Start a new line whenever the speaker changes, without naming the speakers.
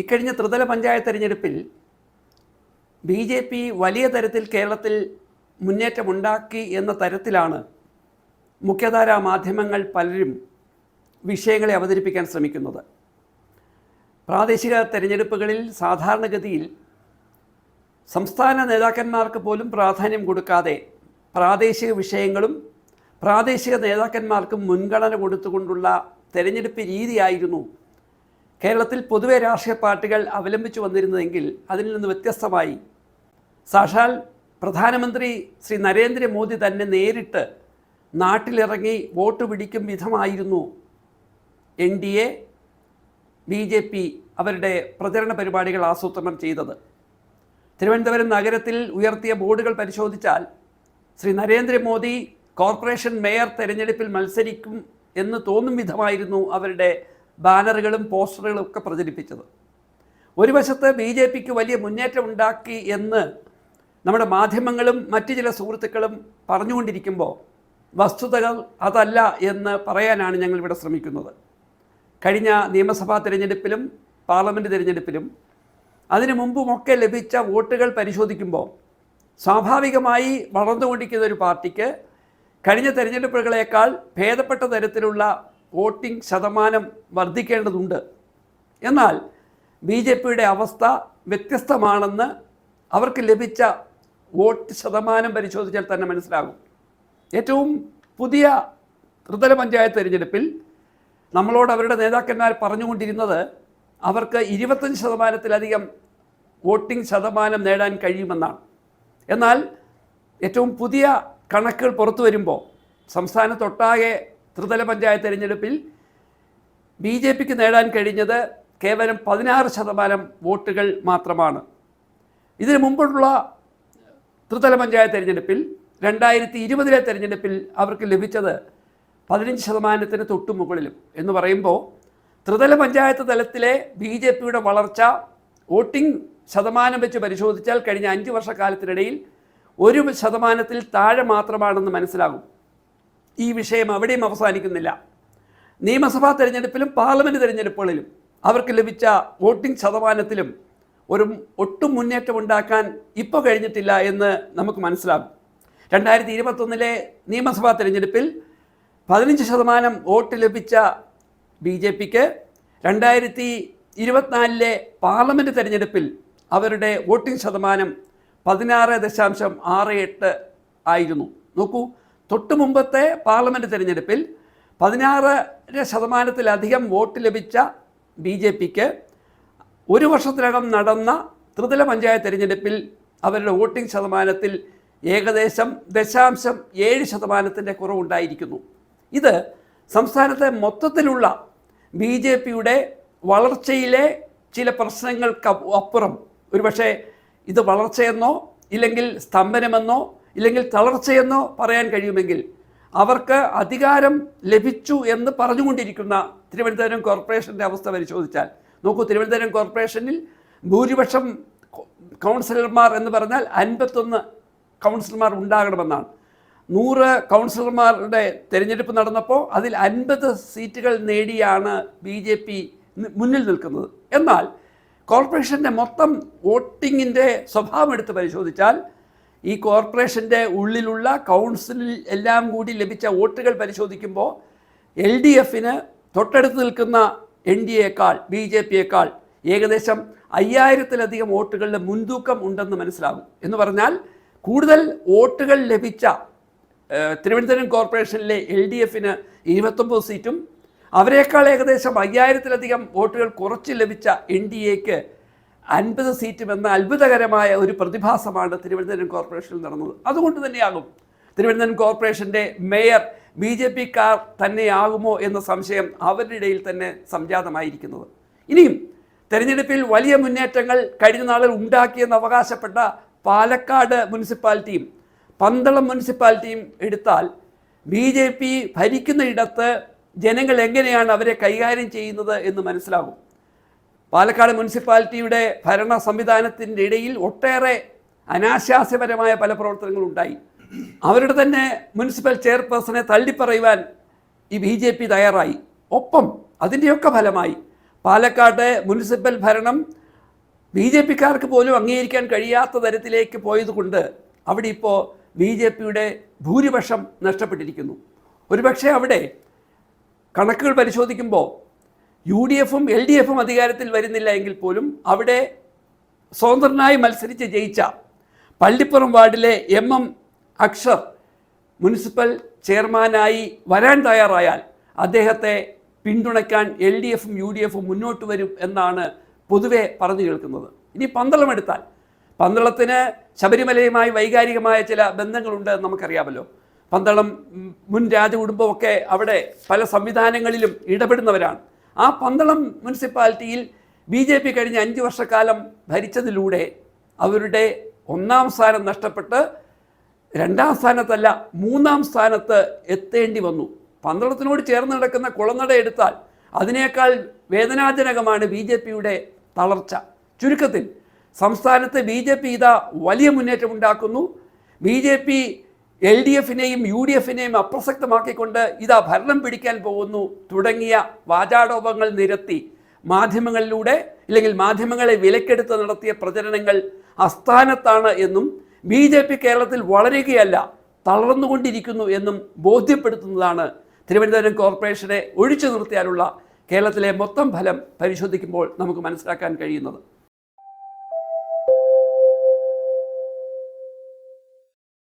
ഇക്കഴിഞ്ഞ ത്രിതല പഞ്ചായത്ത് തെരഞ്ഞെടുപ്പിൽ BJP വലിയ തരത്തിൽ കേരളത്തിൽ മുന്നേറ്റമുണ്ടാക്കി എന്ന തരത്തിലാണ് മുഖ്യധാരാ മാധ്യമങ്ങൾ പലരും വിഷയങ്ങളെ അവതരിപ്പിക്കാൻ ശ്രമിക്കുന്നത്. പ്രാദേശിക തെരഞ്ഞെടുപ്പുകളിൽ സാധാരണഗതിയിൽ സംസ്ഥാന നേതാക്കന്മാർക്ക് പോലും പ്രാധാന്യം കൊടുക്കാതെ പ്രാദേശിക വിഷയങ്ങളും പ്രാദേശിക നേതാക്കന്മാർക്കും മുൻഗണന കൊടുത്തുകൊണ്ടുള്ള തെരഞ്ഞെടുപ്പ് രീതിയായിരുന്നു കേരളത്തിൽ പൊതുവെ രാഷ്ട്രീയ പാർട്ടികൾ അവലംബിച്ചു വന്നിരുന്നതെങ്കിൽ അതിൽ നിന്ന് വ്യത്യസ്തമായി സാക്ഷാൽ പ്രധാനമന്ത്രി ശ്രീ നരേന്ദ്രമോദി തന്നെ നേരിട്ട് നാട്ടിലിറങ്ങി വോട്ട് പിടിക്കും വിധമായിരുന്നു NDA BJP അവരുടെ പ്രചരണ പരിപാടികൾ ആസൂത്രണം ചെയ്തത്. തിരുവനന്തപുരം നഗരത്തിൽ ഉയർത്തിയ ബോർഡുകൾ പരിശോധിച്ചാൽ ശ്രീ നരേന്ദ്രമോദി കോർപ്പറേഷൻ മേയർ തെരഞ്ഞെടുപ്പിൽ മത്സരിക്കും എന്ന് തോന്നും വിധമായിരുന്നു അവരുടെ ബാനറുകളും പോസ്റ്ററുകളും ഒക്കെ പ്രചരിപ്പിച്ചത്. ഒരു വശത്ത് BJPക്ക് വലിയ മുന്നേറ്റം ഉണ്ടാക്കി എന്ന് നമ്മുടെ മാധ്യമങ്ങളും മറ്റു ചില സുഹൃത്തുക്കളും പറഞ്ഞുകൊണ്ടിരിക്കുമ്പോൾ വസ്തുതകൾ അതല്ല എന്ന് പറയാനാണ് ഞങ്ങളിവിടെ ശ്രമിക്കുന്നത്. കഴിഞ്ഞ നിയമസഭാ തിരഞ്ഞെടുപ്പിലും പാർലമെൻറ്റ് തിരഞ്ഞെടുപ്പിലും അതിനു മുമ്പുമൊക്കെ ലഭിച്ച വോട്ടുകൾ പരിശോധിക്കുമ്പോൾ സ്വാഭാവികമായി വളർന്നുകൊണ്ടിരിക്കുന്ന ഒരു പാർട്ടിക്ക് കഴിഞ്ഞ തെരഞ്ഞെടുപ്പുകളേക്കാൾ ഭേദപ്പെട്ട തരത്തിലുള്ള വോട്ടിംഗ് ശതമാനം വർദ്ധിക്കേണ്ടതുണ്ട്. എന്നാൽ BJPയുടെ അവസ്ഥ വ്യത്യസ്തമാണെന്ന് അവർക്ക് ലഭിച്ച വോട്ട് ശതമാനം പരിശോധിച്ചാൽ തന്നെ മനസ്സിലാകും. ഏറ്റവും പുതിയ ത്രിതല പഞ്ചായത്ത് തിരഞ്ഞെടുപ്പിൽ നമ്മളോട് അവരുടെ നേതാക്കന്മാർ പറഞ്ഞുകൊണ്ടിരുന്നത് അവർക്ക് 25%-ലധികം വോട്ടിംഗ് ശതമാനം നേടാൻ കഴിയുമെന്നാണ്. എന്നാൽ ഏറ്റവും പുതിയ കണക്കുകൾ പുറത്തു വരുമ്പോൾ സംസ്ഥാനത്തൊട്ടാകെ ത്രിതല പഞ്ചായത്ത് തിരഞ്ഞെടുപ്പിൽ BJPക്ക് നേടാൻ കഴിഞ്ഞത് കേവലം 16% വോട്ടുകൾ മാത്രമാണ്. ഇതിനു മുമ്പുള്ള ത്രിതല പഞ്ചായത്ത് തിരഞ്ഞെടുപ്പിൽ 2020 തെരഞ്ഞെടുപ്പിൽ അവർക്ക് ലഭിച്ചത് 15%-ന് തൊട്ടു മുകളിലും എന്ന് പറയുമ്പോൾ ത്രിതല പഞ്ചായത്ത് തലത്തിലെ BJPയുടെ വളർച്ച വോട്ടിംഗ് ശതമാനം വെച്ച് പരിശോധിച്ചാൽ കഴിഞ്ഞ 5 വർഷക്കാലത്തിനിടയിൽ 1% താഴെ മാത്രമാണെന്ന് മനസ്സിലാകും. ഈ വിഷയം അവിടെയും അവസാനിക്കുന്നില്ല. നിയമസഭാ തെരഞ്ഞെടുപ്പിലും പാർലമെൻറ്റ് തെരഞ്ഞെടുപ്പുകളിലും അവർക്ക് ലഭിച്ച വോട്ടിംഗ് ശതമാനത്തിലും ഒട്ടും മുന്നേറ്റം ഉണ്ടാക്കാൻ ഇപ്പോൾ കഴിഞ്ഞിട്ടില്ല എന്ന് നമുക്ക് മനസ്സിലാകും. 2021 നിയമസഭാ തെരഞ്ഞെടുപ്പിൽ 15% വോട്ട് ലഭിച്ച BJPക്ക് 2024 പാർലമെൻറ്റ് തെരഞ്ഞെടുപ്പിൽ അവരുടെ വോട്ടിംഗ് ശതമാനം 16.68 ആയിരുന്നു. നോക്കൂ, തൊട്ടു മുമ്പത്തെ പാർലമെൻറ്റ് തെരഞ്ഞെടുപ്പിൽ 16% വോട്ട് ലഭിച്ച BJPക്ക് ഒരു വർഷത്തിനകം നടന്ന ത്രിതല പഞ്ചായത്ത് തെരഞ്ഞെടുപ്പിൽ അവരുടെ വോട്ടിംഗ് ശതമാനത്തിൽ ഏകദേശം 0.7%-ന്റെ കുറവുണ്ടായിരിക്കുന്നു. ഇത് സംസ്ഥാനത്തെ മൊത്തത്തിലുള്ള BJPയുടെ വളർച്ചയിലെ ചില പ്രശ്നങ്ങൾക്ക് അപ്പുറം ഒരുപക്ഷെ ഇത് വളർച്ചയെന്നോ ഇല്ലെങ്കിൽ സ്തംഭനമെന്നോ ഇല്ലെങ്കിൽ തളർച്ചയെന്നോ പറയാൻ കഴിയുമെങ്കിൽ അവർക്ക് അധികാരം ലഭിച്ചു എന്ന് പറഞ്ഞുകൊണ്ടിരിക്കുന്ന തിരുവനന്തപുരം കോർപ്പറേഷൻ്റെ അവസ്ഥ പരിശോധിച്ചാൽ നോക്കൂ, തിരുവനന്തപുരം കോർപ്പറേഷനിൽ ഭൂരിപക്ഷം കൗൺസിലർമാർ എന്ന് പറഞ്ഞാൽ 51 കൗൺസിലർമാർ ഉണ്ടാകണമെന്നാണ്. 100 കൗൺസിലർമാരുടെ തിരഞ്ഞെടുപ്പ് നടന്നപ്പോൾ അതിൽ 50 സീറ്റുകൾ നേടിയാണ് BJP മുന്നിൽ നിൽക്കുന്നത്. എന്നാൽ കോർപ്പറേഷൻ്റെ മൊത്തം വോട്ടിങ്ങിൻ്റെ സ്വഭാവം എടുത്ത് പരിശോധിച്ചാൽ ഈ കോർപ്പറേഷൻ്റെ ഉള്ളിലുള്ള കൗൺസിലിൽ എല്ലാം കൂടി ലഭിച്ച വോട്ടുകൾ പരിശോധിക്കുമ്പോൾ LDFന് തൊട്ടടുത്ത് നിൽക്കുന്ന NDAയേക്കാൾ BJPയേക്കാൾ ഏകദേശം 5000-ലധികം വോട്ടുകളുടെ മുൻതൂക്കം ഉണ്ടെന്ന് മനസ്സിലാകും. എന്ന് പറഞ്ഞാൽ കൂടുതൽ വോട്ടുകൾ ലഭിച്ച തിരുവനന്തപുരം കോർപ്പറേഷനിലെ LDFന് 29 സീറ്റും അവരെക്കാൾ ഏകദേശം 5000-ലധികം വോട്ടുകൾ കുറച്ച് ലഭിച്ച NDAക്ക് 50 സീറ്റും എന്ന അത്ഭുതകരമായ ഒരു പ്രതിഭാസമാണ് തിരുവനന്തപുരം കോർപ്പറേഷനിൽ നടന്നത്. അതുകൊണ്ട് തന്നെയാകും തിരുവനന്തപുരം കോർപ്പറേഷൻ്റെ മേയർ BJPക്കാർ തന്നെയാകുമോ എന്ന സംശയം അവരുടെ ഇടയിൽ തന്നെ സംജാതമായിരിക്കുന്നത്. ഇനിയും തെരഞ്ഞെടുപ്പിൽ വലിയ മുന്നേറ്റങ്ങൾ കഴിഞ്ഞ നാളിൽ ഉണ്ടാക്കിയെന്ന് അവകാശപ്പെട്ട പാലക്കാട് മുനിസിപ്പാലിറ്റിയും പന്തളം മുനിസിപ്പാലിറ്റിയും എടുത്താൽ BJP ഭരിക്കുന്ന ഇടത്ത് ജനങ്ങൾ എങ്ങനെയാണ് അവരെ കൈകാര്യം ചെയ്യുന്നത് എന്ന് മനസ്സിലാകും. പാലക്കാട് മുനിസിപ്പാലിറ്റിയുടെ ഭരണ സംവിധാനത്തിൻ്റെ ഇടയിൽ ഒട്ടേറെ അനാശാസ്യപരമായ പല പ്രവർത്തനങ്ങളുണ്ടായി. അവരുടെ തന്നെ മുനിസിപ്പൽ ചെയർപേഴ്സണെ തള്ളിപ്പറയുവാൻ ഈ BJP തയ്യാറായി. ഒപ്പം അതിൻ്റെയൊക്കെ ഫലമായി പാലക്കാട് മുനിസിപ്പൽ ഭരണം BJPക്കാർക്ക് പോലും അംഗീകരിക്കാൻ കഴിയാത്ത തരത്തിലേക്ക് പോയതുകൊണ്ട് അവിടെ ഇപ്പോൾ BJPയുടെ ഭൂരിപക്ഷം നഷ്ടപ്പെട്ടിരിക്കുന്നു. ഒരുപക്ഷെ അവിടെ കണക്കുകൾ പരിശോധിക്കുമ്പോൾ UDFും LDFും അധികാരത്തിൽ വരുന്നില്ല എങ്കിൽ പോലും അവിടെ സ്വതന്ത്രനായി മത്സരിച്ച് ജയിച്ച പള്ളിപ്പുറം വാർഡിലെ MM അക്ഷർ മുനിസിപ്പൽ ചെയർമാനായി വരാൻ തയ്യാറായാൽ അദ്ദേഹത്തെ പിന്തുണയ്ക്കാൻ LDFും UDFും മുന്നോട്ട് വരും എന്നാണ് പൊതുവെ പറഞ്ഞു കേൾക്കുന്നത്. ഇനി പന്തളം എടുത്താൽ, പന്തളത്തിന് ശബരിമലയുമായി വൈകാരികമായ ചില ബന്ധങ്ങളുണ്ട് എന്ന് നമുക്കറിയാമല്ലോ. പന്തളം മുൻ രാജകുടുംബമൊക്കെ അവിടെ പല സംവിധാനങ്ങളിലും ഇടപെടുന്നവരാണ്. ആ പന്തളം മുനിസിപ്പാലിറ്റിയിൽ BJP കഴിഞ്ഞ 5 വർഷക്കാലം ഭരിച്ചതിലൂടെ അവരുടെ 1ാം സ്ഥാനം നഷ്ടപ്പെട്ട് 2ാം സ്ഥാനത്തല്ല 3ാം സ്ഥാനത്ത് എത്തേണ്ടി വന്നു. പന്തളത്തിനോട് ചേർന്ന് കിടക്കുന്ന കുളനട എടുത്താൽ അതിനേക്കാൾ വേദനാജനകമാണ് BJPയുടെ തളർച്ച. ചുരുക്കത്തിൽ സംസ്ഥാനത്ത് BJP ഇതാ വലിയ മുന്നേറ്റം ഉണ്ടാക്കുന്നു. BJP LDFിനെയും UDFിനെയും അപ്രസക്തമാക്കിക്കൊണ്ട് ഇതാ ഭരണം പിടിക്കാൻ പോകുന്നു തുടങ്ങിയ വാചാടോപങ്ങൾ നിരത്തി മാധ്യമങ്ങളിലൂടെ, ഇല്ലെങ്കിൽ മാധ്യമങ്ങളെ വിലക്കെടുത്ത് നടത്തിയ പ്രചരണങ്ങൾ അസ്ഥാനത്താണ് എന്നും BJP കേരളത്തിൽ വളരുകയല്ല തളർന്നുകൊണ്ടിരിക്കുന്നു എന്നും ബോധ്യപ്പെടുത്തുന്നതാണ് തിരുവനന്തപുരം കോർപ്പറേഷനെ ഒഴിച്ചു നിർത്തിയാലുള്ള കേരളത്തിലെ മൊത്തം ഫലം പരിശോധിക്കുമ്പോൾ നമുക്ക് മനസ്സിലാക്കാൻ കഴിയുന്നത്.